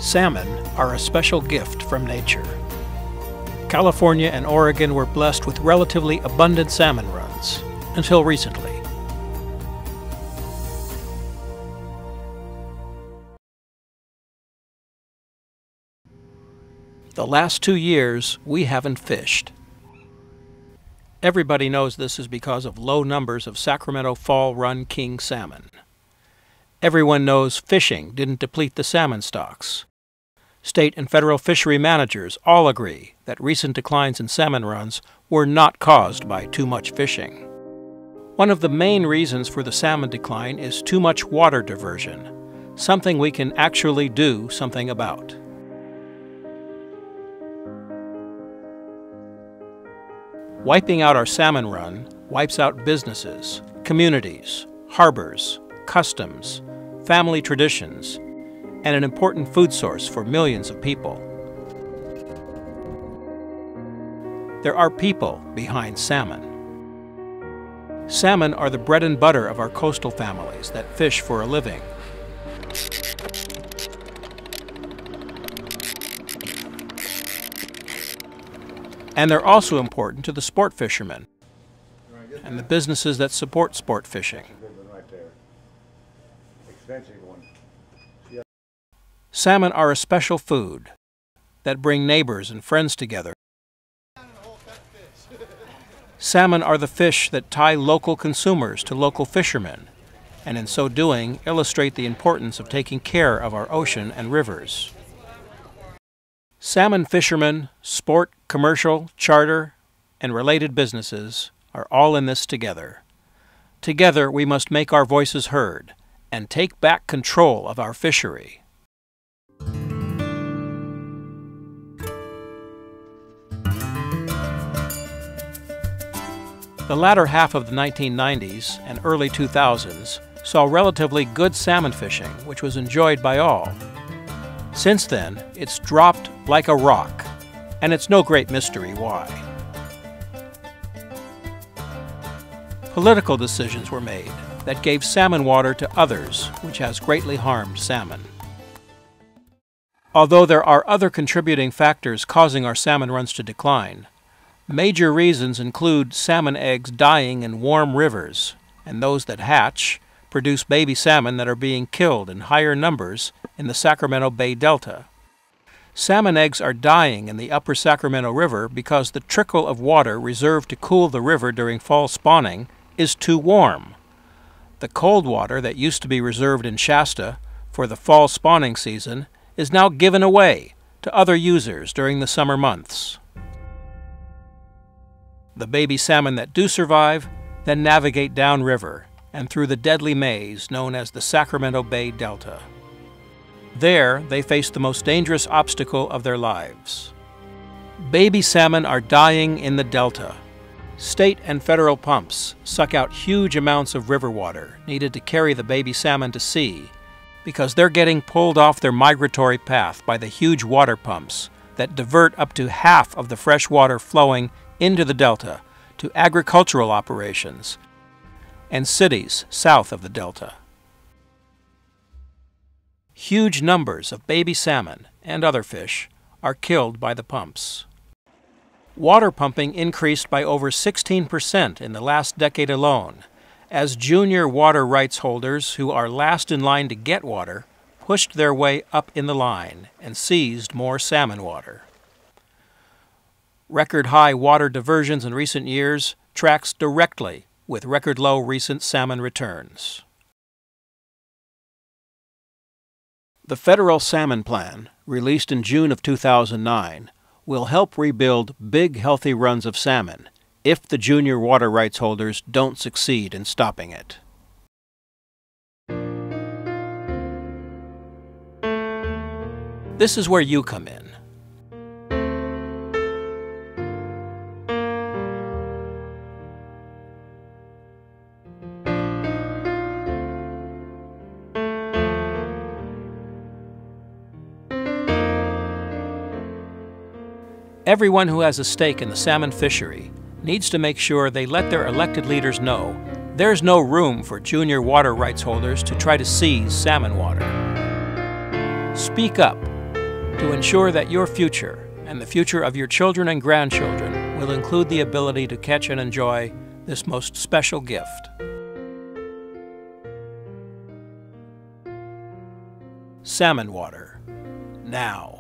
Salmon are a special gift from nature. California and Oregon were blessed with relatively abundant salmon runs, until recently. The last 2 years, we haven't fished. Everybody knows this is because of low numbers of Sacramento fall run king salmon. Everyone knows fishing didn't deplete the salmon stocks. State and federal fishery managers all agree that recent declines in salmon runs were not caused by too much fishing. One of the main reasons for the salmon decline is too much water diversion, something we can actually do something about. Wiping out our salmon run wipes out businesses, communities, harbors, customs, family traditions, and an important food source for millions of people. There are people behind salmon. Salmon are the bread and butter of our coastal families that fish for a living. And they're also important to the sport fishermen and the businesses that support sport fishing. Salmon are a special food that bring neighbors and friends together. Salmon are the fish that tie local consumers to local fishermen, and in so doing illustrate the importance of taking care of our ocean and rivers. Salmon fishermen, sport, commercial, charter, and related businesses are all in this together. Together we must make our voices heard and take back control of our fishery. The latter half of the 1990s and early 2000s saw relatively good salmon fishing, which was enjoyed by all. Since then, it's dropped like a rock, and it's no great mystery why. Political decisions were made that gave salmon water to others, which has greatly harmed salmon. Although there are other contributing factors causing our salmon runs to decline, major reasons include salmon eggs dying in warm rivers, and those that hatch produce baby salmon that are being killed in higher numbers in the Sacramento Bay Delta. Salmon eggs are dying in the upper Sacramento River because the trickle of water reserved to cool the river during fall spawning is too warm. The cold water that used to be reserved in Shasta for the fall spawning season is now given away to other users during the summer months. The baby salmon that do survive then navigate downriver and through the deadly maze known as the Sacramento Bay Delta. There, they face the most dangerous obstacle of their lives. Baby salmon are dying in the Delta. State and federal pumps suck out huge amounts of river water needed to carry the baby salmon to sea because they're getting pulled off their migratory path by the huge water pumps that divert up to half of the fresh water flowing into the Delta to agricultural operations and cities south of the Delta. Huge numbers of baby salmon and other fish are killed by the pumps. Water pumping increased by over 16% in the last decade alone, as junior water rights holders who are last in line to get water pushed their way up in the line and seized more salmon water. Record-high water diversions in recent years tracks directly with record-low recent salmon returns. The Federal Salmon Plan, released in June of 2009, will help rebuild big, healthy runs of salmon if the junior water rights holders don't succeed in stopping it. This is where you come in. Everyone who has a stake in the salmon fishery needs to make sure they let their elected leaders know there's no room for junior water rights holders to try to seize salmon water. Speak up to ensure that your future and the future of your children and grandchildren will include the ability to catch and enjoy this most special gift. Salmon water, now.